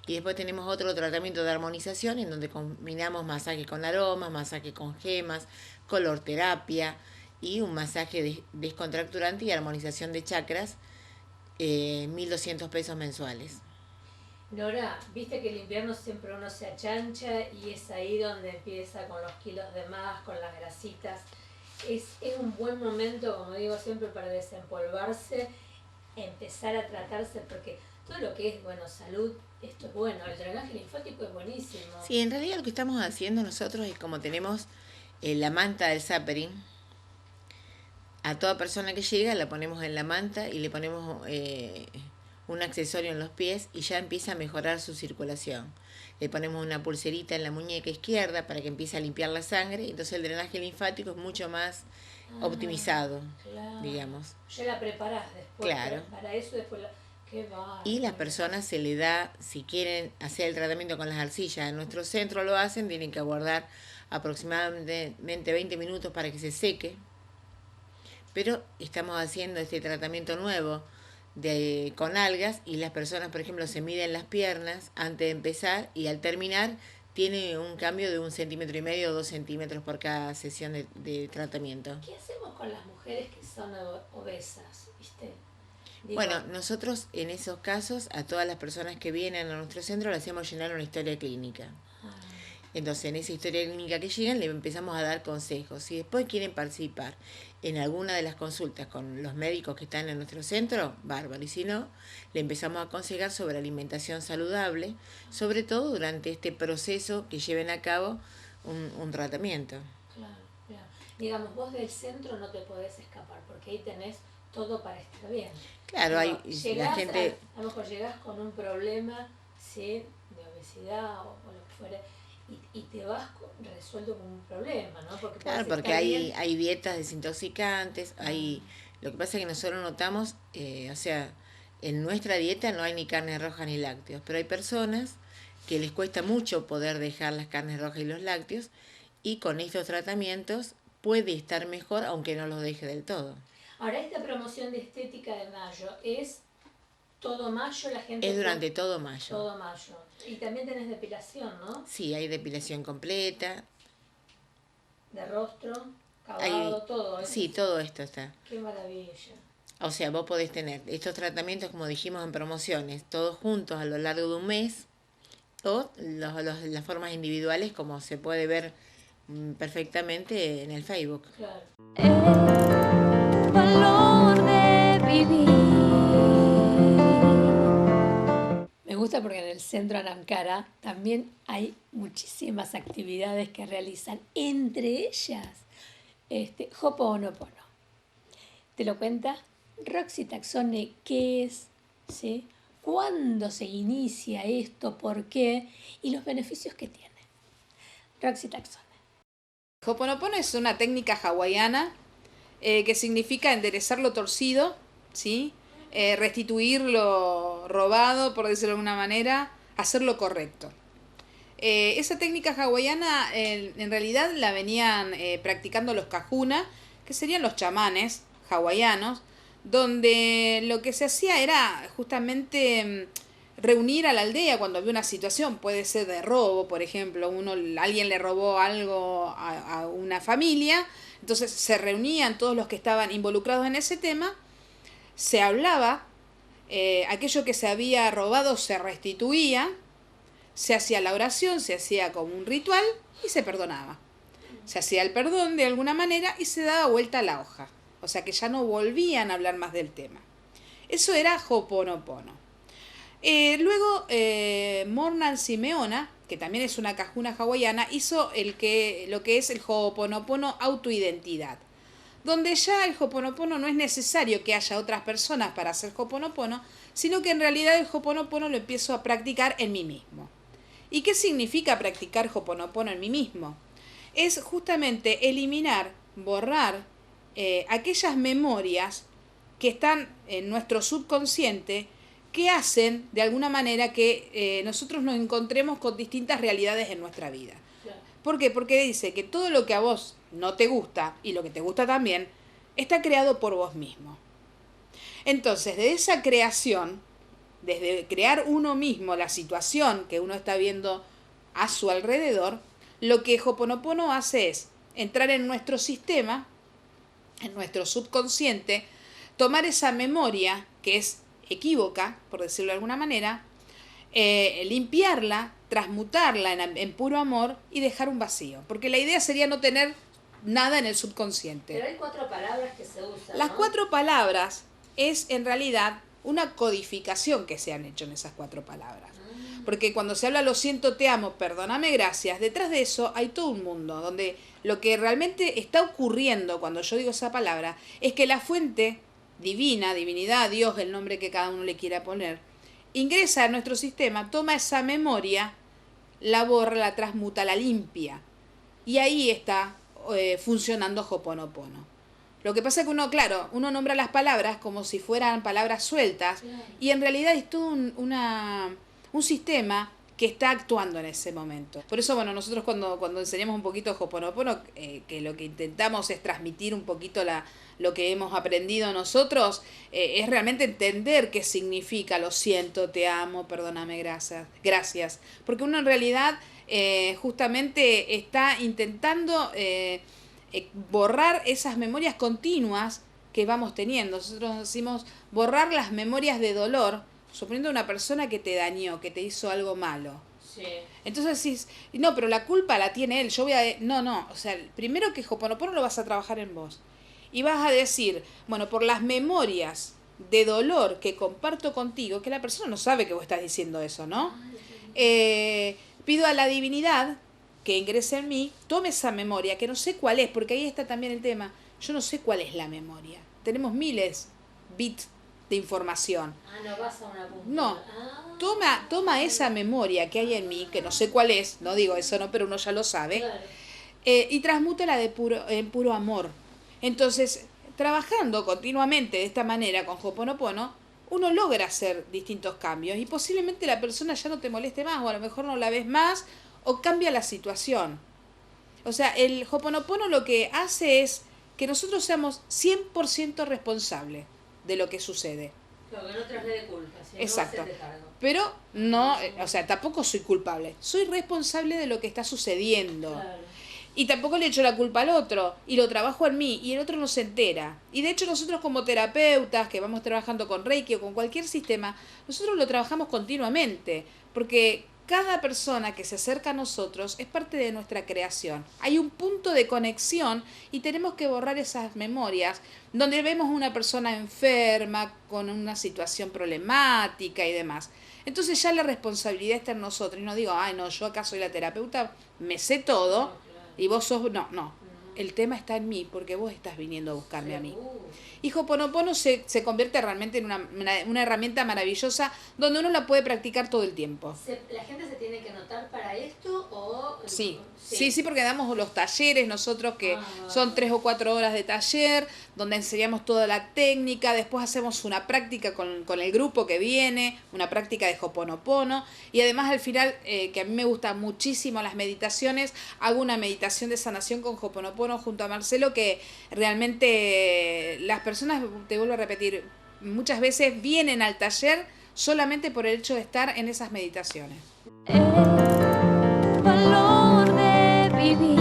Y después tenemos otro tratamiento de armonización en donde combinamos masaje con aromas, masaje con gemas, color terapia y un masaje descontracturante y armonización de chakras, 1.200 pesos mensuales. Nora, viste que el invierno siempre uno se achancha y es ahí donde empieza con los kilos de más, con las grasitas. Es un buen momento, como digo siempre, para desempolvarse, empezar a tratarse, porque todo lo que es, bueno, salud, esto es bueno. El drenaje linfático es buenísimo. Sí, en realidad lo que estamos haciendo nosotros es como tenemos la manta del Sapering, a toda persona que llega la ponemos en la manta y le ponemos un accesorio en los pies y ya empieza a mejorar su circulación. Le ponemos una pulserita en la muñeca izquierda para que empiece a limpiar la sangre, entonces el drenaje linfático es mucho más optimizado, Claro. digamos. Ya la preparás después. Claro. Para eso después qué va. Y las personas se le da, si quieren hacer el tratamiento con las arcillas en nuestro centro lo hacen, tienen que aguardar aproximadamente 20 minutos para que se seque. Pero estamos haciendo este tratamiento nuevo con algas y las personas, por ejemplo, se miden las piernas antes de empezar y al terminar tiene un cambio de 1,5 centímetros o 2 centímetros por cada sesión de tratamiento. ¿Qué hacemos con las mujeres que son obesas? ¿Viste? Digo, Bueno, nosotros en esos casos a todas las personas que vienen a nuestro centro le hacemos llenar una historia clínica. ah, Entonces, en esa historia clínica que llegan, le empezamos a dar consejos. Si después quieren participar en alguna de las consultas con los médicos que están en nuestro centro, bárbaro. Y si no, le empezamos a aconsejar sobre alimentación saludable, sobre todo durante este proceso que lleven a cabo un tratamiento. claro, claro. Digamos, vos del centro no te podés escapar, porque ahí tenés todo para estar bien. Claro, Digo, hay la llegás gente... a lo mejor llegás con un problema, ¿sí? De obesidad o lo que fuera, y te vas resuelto con un problema, ¿no? Porque Claro, podés porque estar hay, bien. hay dietas desintoxicantes, lo que pasa es que nosotros notamos, o sea, en nuestra dieta no hay ni carne roja ni lácteos, pero hay personas que les cuesta mucho poder dejar las carnes rojas y los lácteos y con estos tratamientos puede estar mejor aunque no los deje del todo. Ahora, esta promoción de estética de mayo es todo mayo, la gente... Es durante todo mayo. Todo mayo. Y también tenés depilación, ¿no? Sí, hay depilación completa. De rostro, acabado, Hay, todo. ¿eh? sí, todo esto está. Qué maravilla. O sea, vos podés tener estos tratamientos, como dijimos en promociones, todos juntos a lo largo de un mes, o las formas individuales, como se puede ver perfectamente en el Facebook. El valor de vivir. Me gusta porque en el centro Anamcara también hay muchísimas actividades que realizan, entre ellas Ho'oponopono. ¿Te lo cuenta Roxy Taxone qué es? ¿Sí? ¿Cuándo se inicia esto? ¿Por qué? Y los beneficios que tiene. Roxy Taxone. Ho'oponopono es una técnica hawaiana que significa enderezar lo torcido, ¿sí? Restituir lo robado, por decirlo de alguna manera, hacer lo correcto. Esa técnica hawaiana en realidad la venían practicando los kahuna, que serían los chamanes hawaianos, donde lo que se hacía era justamente reunir a la aldea cuando había una situación, puede ser de robo, por ejemplo, alguien le robó algo a una familia, entonces se reunían todos los que estaban involucrados en ese tema, se hablaba, aquello que se había robado se restituía, se hacía la oración, se hacía como un ritual y se perdonaba. Se hacía el perdón de alguna manera y se daba vuelta a la hoja. O sea que ya no volvían a hablar más del tema. Eso era Ho'oponopono. Luego Mornan Simeona, que también es una kahuna hawaiana, hizo lo que es el Ho'oponopono autoidentidad, donde ya el Ho'oponopono no es necesario que haya otras personas para hacer Ho'oponopono, sino que en realidad el Ho'oponopono lo empiezo a practicar en mí mismo. ¿Y qué significa practicar Ho'oponopono en mí mismo? Es justamente eliminar, borrar aquellas memorias que están en nuestro subconsciente que hacen de alguna manera que nosotros nos encontremos con distintas realidades en nuestra vida. Claro. ¿Por qué? Porque dice que todo lo que a vos no te gusta y lo que te gusta también está creado por vos mismo. Entonces, de esa creación, desde crear uno mismo la situación que uno está viendo a su alrededor, lo que Ho'oponopono hace es entrar en nuestro sistema, en nuestro subconsciente, tomar esa memoria que es equívoca, por decirlo de alguna manera, limpiarla, transmutarla en puro amor y dejar un vacío. Porque la idea sería no tener nada en el subconsciente. Pero hay 4 palabras que se usan, Las ¿no? 4 palabras es en realidad una codificación que se han hecho en esas 4 palabras. Porque cuando se habla lo siento, te amo, perdóname, gracias, detrás de eso hay todo un mundo donde lo que realmente está ocurriendo cuando yo digo esa palabra es que la fuente divina, divinidad, Dios, el nombre que cada uno le quiera poner, ingresa a nuestro sistema, toma esa memoria, la borra, la transmuta, la limpia. Y ahí está funcionando Ho'oponopono. Lo que pasa es que uno nombra las palabras como si fueran palabras sueltas, y en realidad es todo un sistema que está actuando en ese momento. Por eso, nosotros cuando enseñamos un poquito Ho'oponopono, que lo que intentamos es transmitir un poquito lo que hemos aprendido nosotros, es realmente entender qué significa lo siento, te amo, perdóname, gracias. Porque uno en realidad justamente está intentando borrar esas memorias continuas que vamos teniendo. Nosotros decimos borrar las memorias de dolor, suponiendo una persona que te dañó, que te hizo algo malo. Sí. Entonces decís, no, pero la culpa la tiene él, No, o sea, primero que Ho'oponopono lo vas a trabajar en vos. Y vas a decir, por las memorias de dolor que comparto contigo, que la persona no sabe que vos estás diciendo eso, ¿no? Pido a la divinidad que ingrese en mí, tome esa memoria, que no sé cuál es, porque ahí está también el tema. Yo no sé cuál es la memoria. Tenemos miles bits de información. No vas a una punta. No, toma esa memoria que hay en mí, que no sé cuál es, no digo eso, no, pero uno ya lo sabe, Claro. Y transmútala en puro amor. Entonces, trabajando continuamente de esta manera con Ho'oponopono, uno logra hacer distintos cambios y posiblemente la persona ya no te moleste más, o a lo mejor no la ves más, o cambia la situación. O sea, el Ho'oponopono lo que hace es que nosotros seamos 100% responsables de lo que sucede. Claro, que no traslade culpa, sino Exacto. hacerte cargo. Pero no, o sea, tampoco soy culpable. Soy responsable de lo que está sucediendo. Claro. Y tampoco le echo la culpa al otro. Y lo trabajo en mí. Y el otro no se entera. Y de hecho nosotros como terapeutas, que vamos trabajando con Reiki o con cualquier sistema, nosotros lo trabajamos continuamente. Porque cada persona que se acerca a nosotros es parte de nuestra creación. Hay un punto de conexión y tenemos que borrar esas memorias donde vemos una persona enferma, con una situación problemática y demás. Entonces ya la responsabilidad está en nosotros. Y no digo, ay no, yo acá soy la terapeuta, me sé todo y vos sos... No. El tema está en mí porque vos estás viniendo a buscarme a mí. Y Ho'oponopono se convierte realmente en una herramienta maravillosa donde uno la puede practicar todo el tiempo. ¿La gente se tiene que anotar para esto o...? Sí, porque damos los talleres nosotros que son 3 o 4 horas de taller, donde enseñamos toda la técnica, después hacemos una práctica con el grupo que viene, una práctica de Ho'oponopono, y además al final, que a mí me gustan muchísimo las meditaciones, hago una meditación de sanación con Ho'oponopono junto a Marcelo, que realmente las personas, te vuelvo a repetir, muchas veces vienen al taller solamente por el hecho de estar en esas meditaciones. Valor de vivir.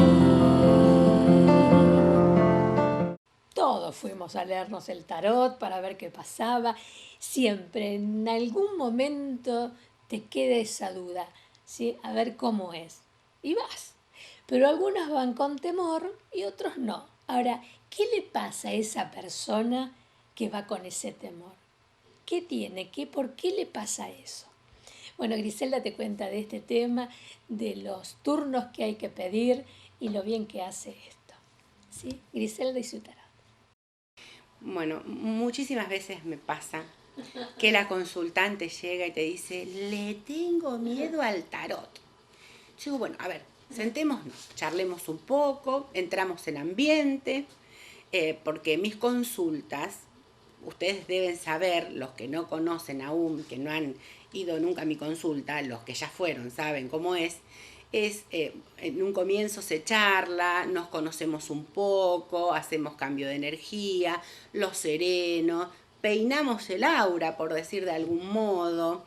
Todos fuimos a leernos el tarot para ver qué pasaba. Siempre en algún momento te queda esa duda, ¿sí? A ver cómo es. Y vas. Pero algunos van con temor y otros no. Ahora, ¿qué le pasa a esa persona que va con ese temor? ¿Qué tiene? ¿Por qué le pasa eso? Bueno, Griselda te cuenta de este tema, de los turnos que hay que pedir y lo bien que hace esto. ¿Sí? Griselda y su tarot. Bueno, muchísimas veces me pasa que la consultante llega y te dice, le tengo miedo al tarot. Yo digo, bueno, a ver, sentémonos, charlemos un poco, entramos en ambiente, porque mis consultas, ustedes deben saber, los que no conocen aún, que no han ido nunca a mi consulta, los que ya fueron saben cómo es en un comienzo se charla, nos conocemos un poco, hacemos cambio de energía, lo sereno, peinamos el aura, por decir de algún modo,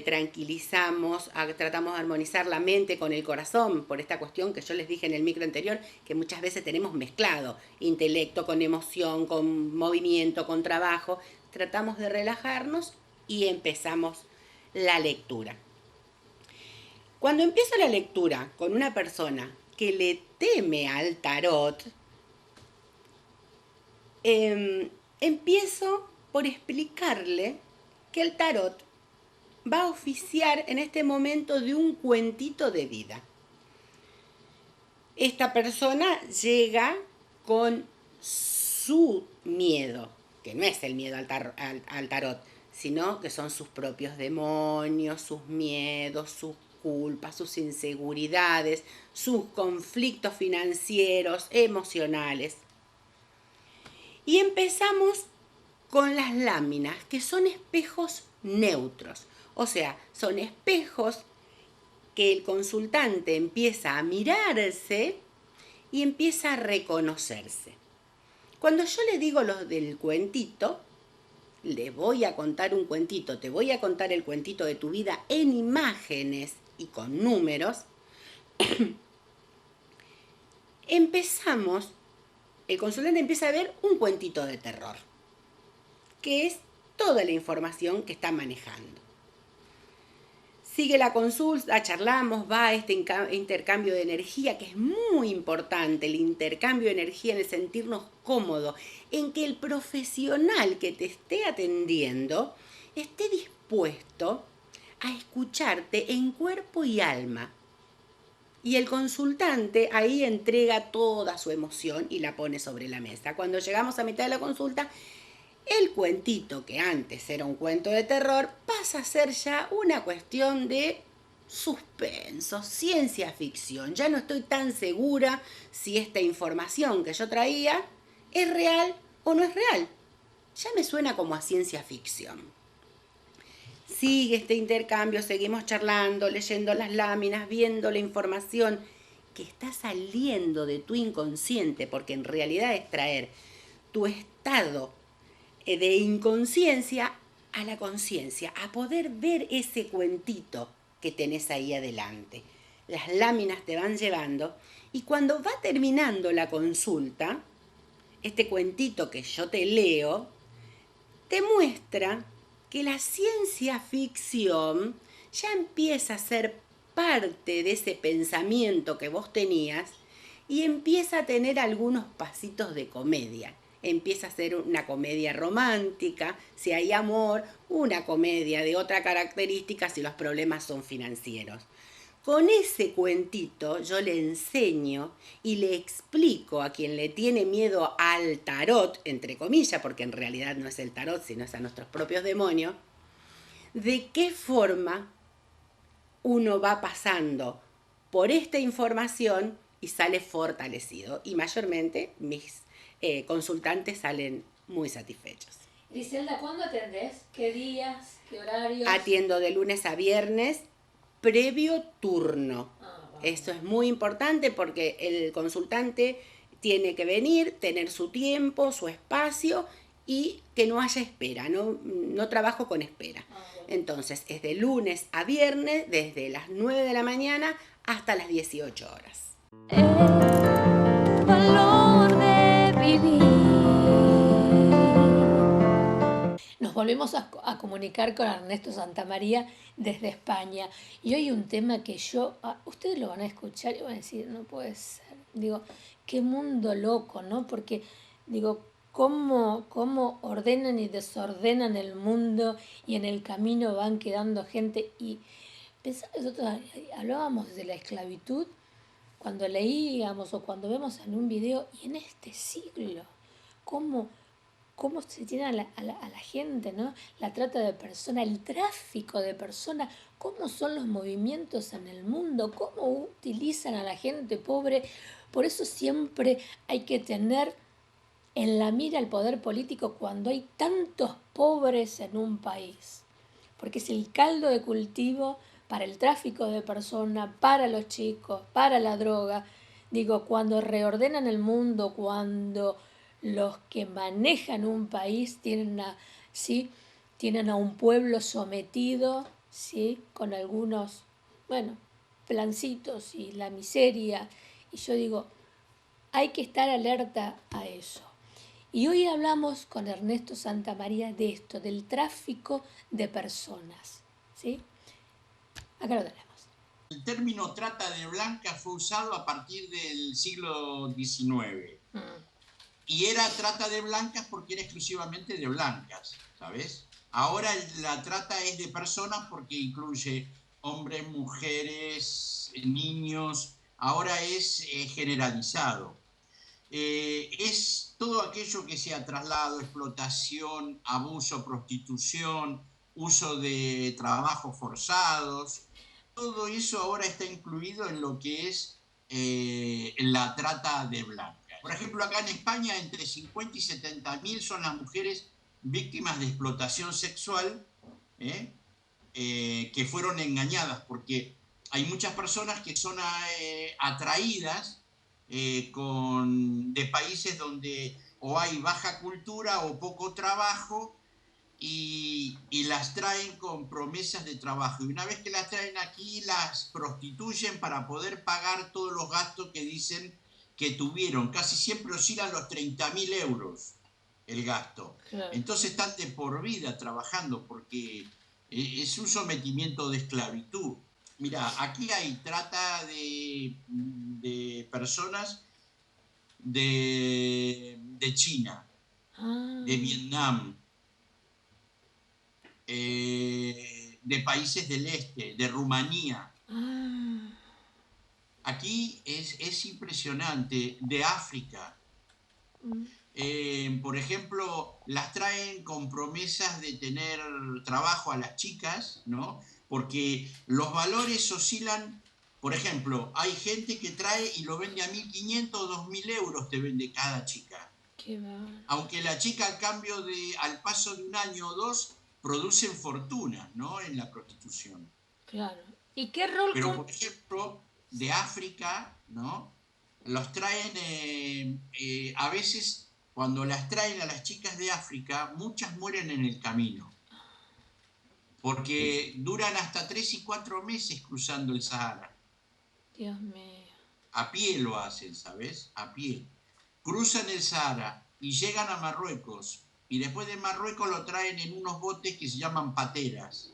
tranquilizamos, tratamos de armonizar la mente con el corazón, por esta cuestión que yo les dije en el micro anterior, que muchas veces tenemos mezclado intelecto con emoción, con movimiento, con trabajo. Tratamos de relajarnos y empezamos la lectura. Cuando empiezo la lectura con una persona que le teme al tarot, empiezo por explicarle que el tarot va a oficiar en este momento de un cuentito de vida. Esta persona llega con su miedo, que no es el miedo al tarot, sino que son sus propios demonios, sus miedos, sus culpas, sus inseguridades, sus conflictos financieros, emocionales. Y empezamos con las láminas, que son espejos neutros. O sea, son espejos que el consultante empieza a mirarse y empieza a reconocerse. Cuando yo le digo lo del cuentito, le voy a contar un cuentito, te voy a contar el cuentito de tu vida en imágenes y con números, el consultante empieza a ver un cuentito de terror, que es toda la información que está manejando. Sigue la consulta, charlamos, va este intercambio de energía, que es muy importante, el intercambio de energía en el sentirnos cómodos, en que el profesional que te esté atendiendo esté dispuesto a escucharte en cuerpo y alma. Y el consultante ahí entrega toda su emoción y la pone sobre la mesa. Cuando llegamos a mitad de la consulta, el cuentito, que antes era un cuento de terror, pasa a ser ya una cuestión de suspenso, ciencia ficción. Ya no estoy tan segura si esta información que yo traía es real o no es real. Ya me suena como a ciencia ficción. Sigue este intercambio, seguimos charlando, leyendo las láminas, viendo la información que está saliendo de tu inconsciente, porque en realidad es traer tu estado de inconsciencia a la conciencia, a poder ver ese cuentito que tenés ahí adelante. Las láminas te van llevando y cuando va terminando la consulta, este cuentito que yo te leo, te muestra que la ciencia ficción ya empieza a ser parte de ese pensamiento que vos tenías y empieza a tener algunos pasitos de comedia. Empieza a ser una comedia romántica, si hay amor, una comedia de otra característica si los problemas son financieros. Con ese cuentito yo le enseño y le explico a quien le tiene miedo al tarot, entre comillas, porque en realidad no es el tarot, sino es a nuestros propios demonios, de qué forma uno va pasando por esta información y sale fortalecido. Y mayormente mis consultantes salen muy satisfechos. Griselda, ¿cuándo atendés? ¿Qué días? ¿Qué horarios? Atiendo de lunes a viernes, previo turno. Esto es muy importante porque el consultante tiene que venir, tener su tiempo, su espacio y que no haya espera, no trabajo con espera. Entonces es de lunes a viernes, desde las 9 de la mañana hasta las 18 horas. El valor de vivir. Nos volvemos a comunicar con Ernesto Santamaría desde España. Y hoy un tema que ustedes lo van a escuchar y van a decir, no puede ser. Digo, qué mundo loco, ¿no? Porque, digo, cómo ordenan y desordenan el mundo y en el camino van quedando gente. Y pensaba, nosotros hablábamos de la esclavitud cuando leíamos o cuando vemos en un video, y en este siglo, cómo se tiene a la gente, ¿no? La trata de personas, el tráfico de personas, cómo son los movimientos en el mundo, cómo utilizan a la gente pobre. Por eso siempre hay que tener en la mira el poder político cuando hay tantos pobres en un país, porque es el caldo de cultivo para el tráfico de personas, para los chicos, para la droga. Digo, cuando reordenan el mundo, cuando los que manejan un país tienen a un pueblo sometido, ¿sí? Con algunos, plancitos y la miseria. Y yo digo, hay que estar alerta a eso. Y hoy hablamos con Ernesto Santamaría de esto, del tráfico de personas, ¿sí? Acá lo tenemos. El término trata de blancas fue usado a partir del siglo XIX. Y era trata de blancas porque era exclusivamente de blancas, ¿sabes? Ahora la trata es de personas porque incluye hombres, mujeres, niños. Ahora es generalizado. Es todo aquello que sea traslado, explotación, abuso, prostitución, uso de trabajos forzados. Todo eso ahora está incluido en lo que es la trata de blancas. Por ejemplo, acá en España, entre 50 y 70 mil son las mujeres víctimas de explotación sexual que fueron engañadas, porque hay muchas personas que son atraídas de países donde o hay baja cultura o poco trabajo y las traen con promesas de trabajo. Y una vez que las traen aquí, las prostituyen para poder pagar todos los gastos que dicen que tuvieron. Casi siempre oscilan los 30.000 euros el gasto. Claro. Entonces están de por vida trabajando porque es un sometimiento de esclavitud. Mira, aquí hay trata de personas de China, de Vietnam, de países del este, de Rumanía. Aquí es impresionante, de África. Por ejemplo, las traen con promesas de tener trabajo a las chicas, ¿no? Porque los valores oscilan. Por ejemplo, hay gente que trae y lo vende a 1.500 o 2.000 euros, te vende cada chica. Qué mal. Aunque la chica al paso de un año o dos, producen fortunas, ¿no? En la prostitución. Claro. ¿Y qué rol? Pero, por ejemplo, de África, ¿no? Los traen, a veces, cuando las traen a las chicas de África, muchas mueren en el camino. Porque duran hasta 3 y 4 meses cruzando el Sahara. Dios mío. A pie lo hacen, ¿sabes? A pie. Cruzan el Sahara y llegan a Marruecos. Y después de Marruecos lo traen en unos botes que se llaman pateras.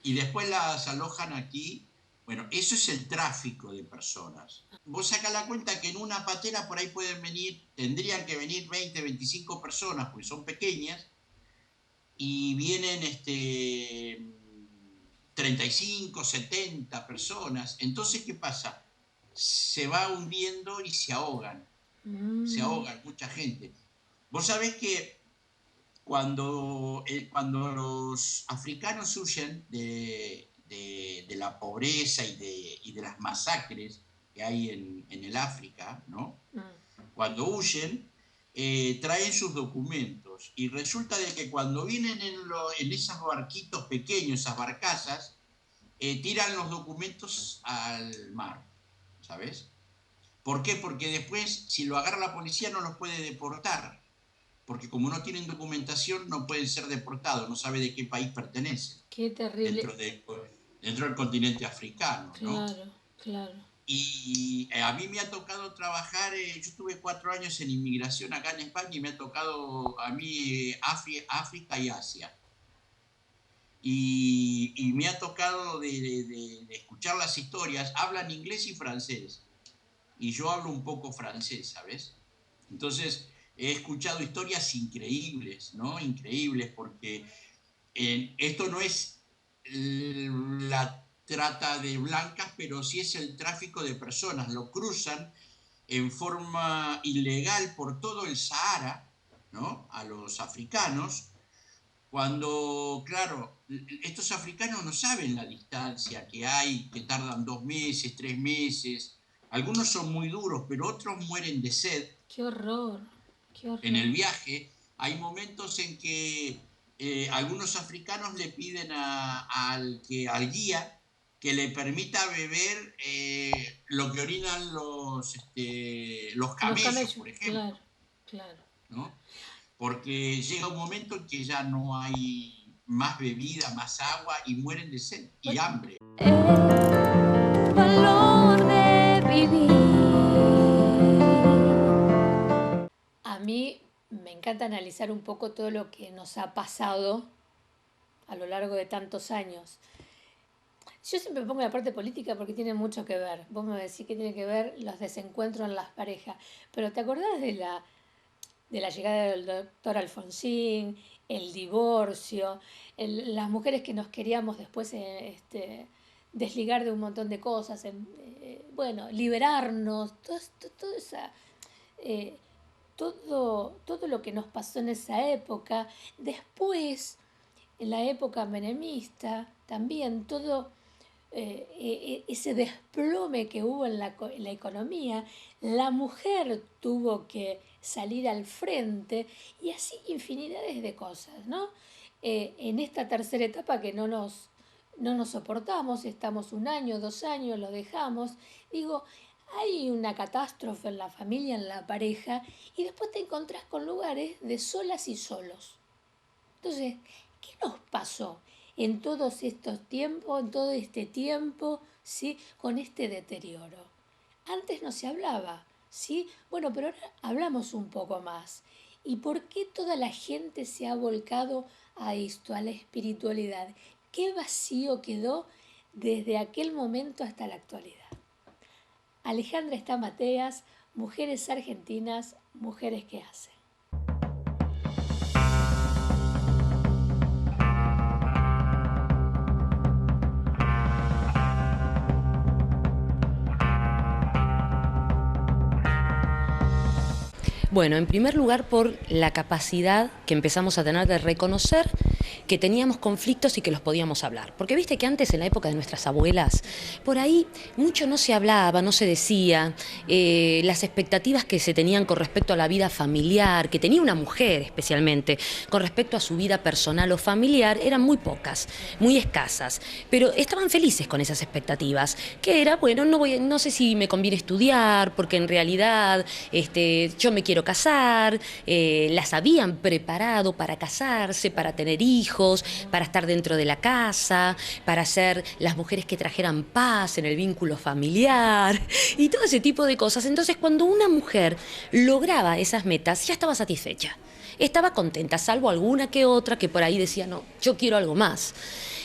y después las alojan aquí. Bueno, eso es el tráfico de personas. Vos sacás la cuenta que en una patera por ahí tendrían que venir 20, 25 personas, porque son pequeñas, y vienen 35, 70 personas. Entonces, ¿qué pasa? Se va hundiendo y se ahogan. Se ahogan mucha gente. Vos sabés que cuando los africanos huyen de la pobreza y de las masacres que hay en el África, ¿no? Cuando huyen, traen sus documentos, y resulta de que cuando vienen en esos barquitos pequeños, esas barcazas, tiran los documentos al mar, ¿sabes? ¿Por qué? Porque después, si lo agarra la policía, no los puede deportar, porque como no tienen documentación, no pueden ser deportados, no sabe de qué país pertenecen. Qué terrible. Dentro del continente africano, ¿no? Claro, claro. Y a mí me ha tocado trabajar, yo estuve 4 años en inmigración acá en España, y me ha tocado a mí África y Asia. Y me ha tocado de escuchar las historias. Hablan inglés y francés, y yo hablo un poco francés, ¿sabes? Entonces he escuchado historias increíbles, ¿no? Increíbles, porque esto no es la trata de blancas, pero sí es el tráfico de personas. Lo cruzan en forma ilegal por todo el Sahara, ¿no? A los africanos, cuando, claro, estos africanos no saben la distancia que hay, que tardan 2 meses, 3 meses. Algunos son muy duros, pero otros mueren de sed. ¡Qué horror! ¡Qué horror! En el viaje hay momentos en que algunos africanos le piden al guía que le permita beber lo que orinan los camellos, por ejemplo. Claro, claro. ¿No? Porque llega un momento en que ya no hay más bebida, más agua, y mueren de sed y hambre. El valor de vivir. A mí me encanta analizar un poco todo lo que nos ha pasado a lo largo de tantos años. Yo siempre me pongo la parte política porque tiene mucho que ver. Vos me decís que tiene que ver los desencuentros en las parejas. Pero ¿te acordás de la llegada del doctor Alfonsín, el divorcio, las mujeres que nos queríamos después desligar de un montón de cosas, liberarnos, todo lo que nos pasó en esa época? Después, en la época menemista, también todo ese desplome que hubo en la economía, la mujer tuvo que salir al frente, y así infinidades de cosas, ¿no? En esta tercera etapa que no nos soportamos, estamos 1 año, 2 años, lo dejamos, digo, hay una catástrofe en la familia, en la pareja, y después te encontrás con lugares de solas y solos. Entonces, ¿qué nos pasó en todos estos tiempos, en todo este tiempo, ¿sí? Con este deterioro? Antes no se hablaba, ¿sí? Bueno, pero ahora hablamos un poco más. ¿Y por qué toda la gente se ha volcado a esto, a la espiritualidad? ¿Qué vacío quedó desde aquel momento hasta la actualidad? Alejandra Stamateas, Mujeres Argentinas, Mujeres que Hacen. Bueno, en primer lugar por la capacidad que empezamos a tener de reconocer que teníamos conflictos y que los podíamos hablar. Porque viste que antes, en la época de nuestras abuelas, por ahí mucho no se hablaba, no se decía, las expectativas que se tenían con respecto a la vida familiar, que tenía una mujer especialmente, con respecto a su vida personal o familiar, eran muy pocas, muy escasas, pero estaban felices con esas expectativas, que era, bueno, no sé si me conviene estudiar, porque en realidad yo me quiero casar, las habían preparado para casarse, para tener hijos, para estar dentro de la casa, para ser las mujeres que trajeran paz en el vínculo familiar y todo ese tipo de cosas. Entonces, cuando una mujer lograba esas metas, ya estaba satisfecha, estaba contenta, salvo alguna que otra que por ahí decía, no, yo quiero algo más.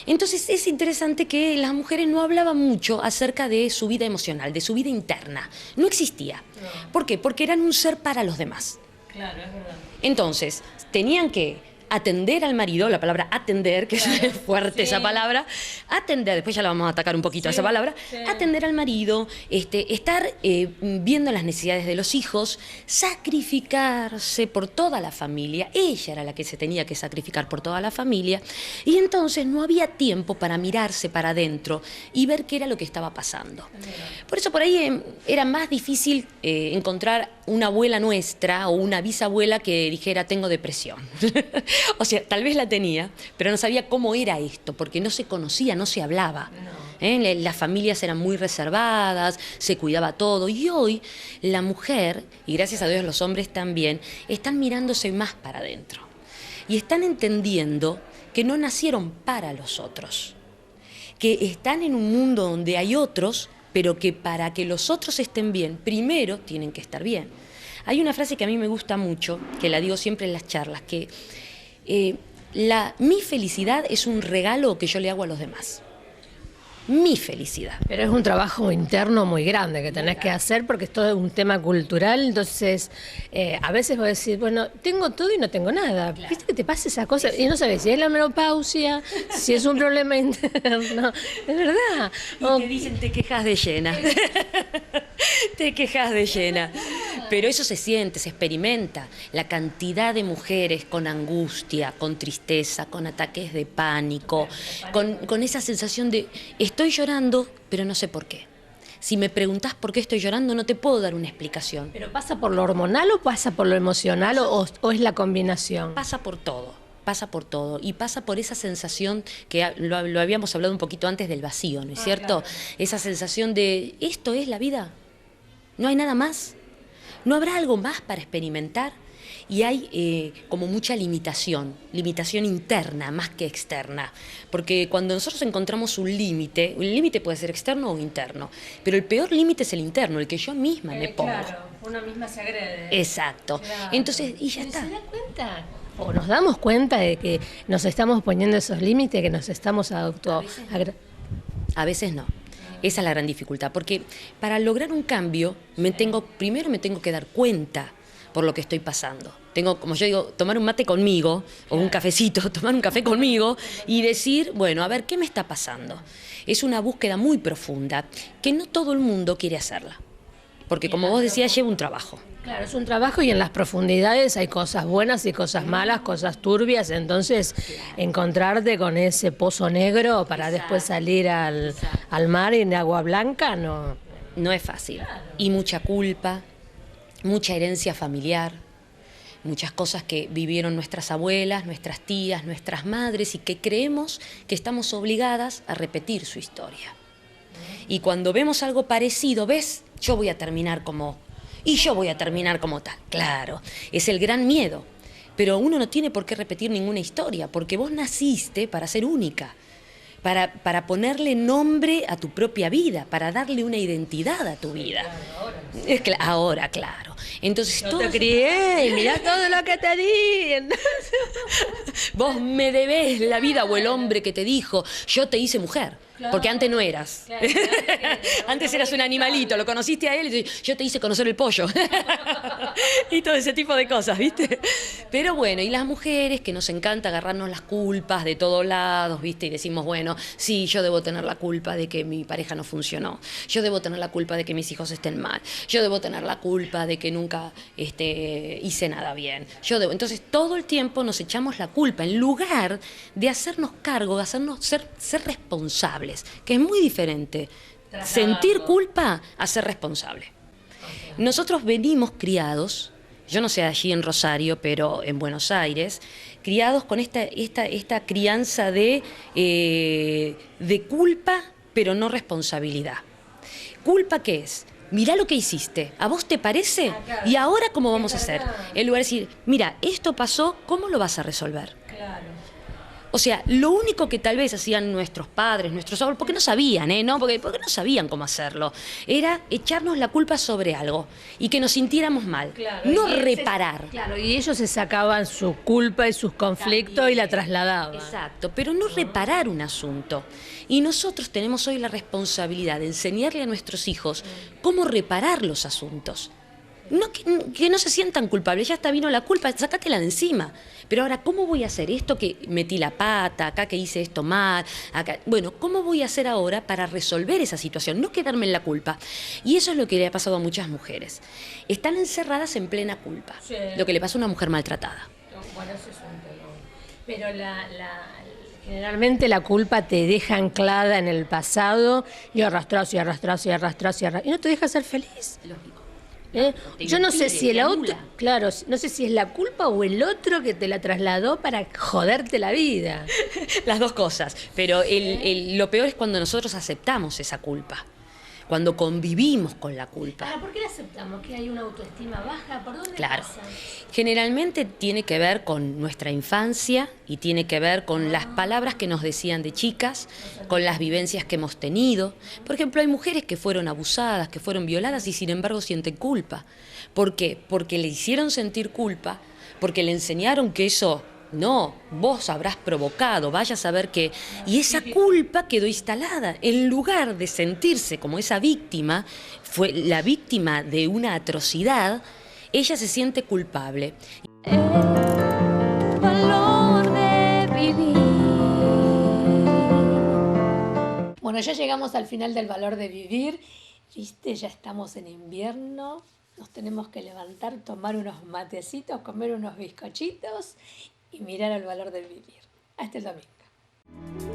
Entonces es interesante que las mujeres no hablaban mucho acerca de su vida emocional, de su vida interna. No existía. ¿Por qué? Porque eran un ser para los demás. Claro, es verdad. Entonces, tenían que atender al marido, la palabra atender, que es fuerte esa palabra, atender, después ya la vamos a atacar un poquito a esa palabra, atender al marido, estar viendo las necesidades de los hijos, sacrificarse por toda la familia, ella era la que se tenía que sacrificar por toda la familia, y entonces no había tiempo para mirarse para adentro y ver qué era lo que estaba pasando. Por eso por ahí era más difícil encontrar una abuela nuestra o una bisabuela que dijera tengo depresión. O sea, tal vez la tenía, pero no sabía cómo era esto, porque no se conocía, no se hablaba. Las familias eran muy reservadas, se cuidaba todo. Y hoy la mujer, y gracias a Dios los hombres también, están mirándose más para adentro. Y están entendiendo que no nacieron para los otros. Que están en un mundo donde hay otros, pero que para que los otros estén bien, primero tienen que estar bien. Hay una frase que a mí me gusta mucho, que la digo siempre en las charlas, que mi felicidad es un regalo que yo le hago a los demás. Mi felicidad. Pero es un trabajo interno muy grande que tenés que hacer porque es todo un tema cultural, entonces a veces vos decís, bueno, tengo todo y no tengo nada. Claro. ¿Viste que te pasa esa cosa? Y no sabes si es la menopausia, si es un problema interno. Es verdad. Y te dicen, te quejas de llena. Te quejas de llena. Pero eso se siente, se experimenta. La cantidad de mujeres con angustia, con tristeza, con ataques de pánico, con esa sensación de estoy llorando, pero no sé por qué. Si me preguntás por qué estoy llorando, no te puedo dar una explicación. ¿Pero pasa por lo hormonal o pasa por lo emocional o es la combinación? Pasa por todo. Y pasa por esa sensación que lo habíamos hablado un poquito antes del vacío, ¿no es cierto? Claro. Esa sensación de, ¿esto es la vida? ¿No hay nada más? ¿No habrá algo más para experimentar? Y hay como mucha limitación interna más que externa, porque cuando nosotros encontramos un límite puede ser externo o interno, pero el peor límite es el interno, el que yo misma me pongo. Claro, uno misma se agrede. Exacto. Claro. Entonces, y ya está. ¿Se da cuenta? ¿O nos damos cuenta de que nos estamos poniendo esos límites, que nos estamos A veces no. Esa es la gran dificultad, porque para lograr un cambio primero me tengo que dar cuenta por lo que estoy pasando. Tengo, como yo digo, tomar un mate conmigo, o un cafecito, tomar un café conmigo y decir, bueno, a ver, ¿qué me está pasando? Es una búsqueda muy profunda que no todo el mundo quiere hacerla, porque como vos decías, lleva un trabajo. Claro, es un trabajo y en las profundidades hay cosas buenas y cosas malas, cosas turbias, entonces encontrarte con ese pozo negro para después salir al mar en agua blanca no es fácil. Y mucha culpa, mucha herencia familiar, muchas cosas que vivieron nuestras abuelas, nuestras tías, nuestras madres y que creemos que estamos obligadas a repetir su historia. Y cuando vemos algo parecido, ¿ves? Yo voy a terminar como tal. Claro, es el gran miedo. Pero uno no tiene por qué repetir ninguna historia, porque vos naciste para ser única, para ponerle nombre a tu propia vida, para darle una identidad a tu vida. Ahora, claro. Entonces, yo te crié y mirá todo lo que te di. Vos me debés la vida, o el hombre que te dijo, yo te hice mujer. Claro. Porque antes no eras. Claro, antes eras un animalito, lo conociste a él y yo te hice conocer el pollo. Y todo ese tipo de cosas, ¿viste? Pero bueno, y las mujeres que nos encanta agarrarnos las culpas de todos lados, ¿viste? Y decimos, bueno, sí, yo debo tener la culpa de que mi pareja no funcionó. Yo debo tener la culpa de que mis hijos estén mal. Yo debo tener la culpa de que nunca hice nada bien. Entonces, todo el tiempo nos echamos la culpa en lugar de hacernos cargo, de hacernos ser responsables. Que es muy diferente sentir culpa a ser responsable. Nosotros venimos criados, yo no sé allí en Rosario, pero en Buenos Aires, criados con esta crianza de culpa, pero no responsabilidad. ¿Culpa qué es? Mirá lo que hiciste, ¿a vos te parece? ¿Y ahora cómo vamos a hacer? En lugar de decir, mira, esto pasó, ¿cómo lo vas a resolver? Claro. O sea, lo único que tal vez hacían nuestros padres, nuestros abuelos, porque no sabían, porque no sabían cómo hacerlo, era echarnos la culpa sobre algo y que nos sintiéramos mal, no reparar. Claro, y ellos se sacaban su culpa y sus conflictos y la trasladaban. Exacto, pero no reparar un asunto. Y nosotros tenemos hoy la responsabilidad de enseñarle a nuestros hijos cómo reparar los asuntos. No, que no se sientan culpables, ya está, vino la culpa, sácatela de encima. Pero ahora, ¿cómo voy a hacer esto que metí la pata, acá que hice esto mal? Acá? Bueno, ¿cómo voy a hacer ahora para resolver esa situación? No quedarme en la culpa. Y eso es lo que le ha pasado a muchas mujeres. Están encerradas en plena culpa. Sí. Lo que le pasa a una mujer maltratada. Bueno, eso es un tema. Pero generalmente la culpa te deja anclada en el pasado y arrastras y no te deja ser feliz. Lógico. Yo no sé si el otro, claro, no sé si es la culpa o el otro que te la trasladó para joderte la vida. Las dos cosas, pero lo peor es cuando nosotros aceptamos esa culpa, cuando convivimos con la culpa. Ahora, ¿por qué la aceptamos? ¿Que hay una autoestima baja? ¿Por dónde Claro. pasa? Generalmente tiene que ver con nuestra infancia y tiene que ver con las palabras que nos decían de chicas, con las vivencias que hemos tenido. Por ejemplo, hay mujeres que fueron abusadas, que fueron violadas y sin embargo sienten culpa. ¿Por qué? Porque le hicieron sentir culpa, porque le enseñaron que eso no, vos habrás provocado, vaya a saber qué. Y esa culpa quedó instalada. En lugar de sentirse como esa víctima, fue la víctima de una atrocidad, ella se siente culpable. El valor de vivir. Bueno, ya llegamos al final del valor de vivir. ¿Viste? Ya estamos en invierno. Nos tenemos que levantar, tomar unos matecitos, comer unos bizcochitos y mirar el valor de vivir. Hasta el domingo.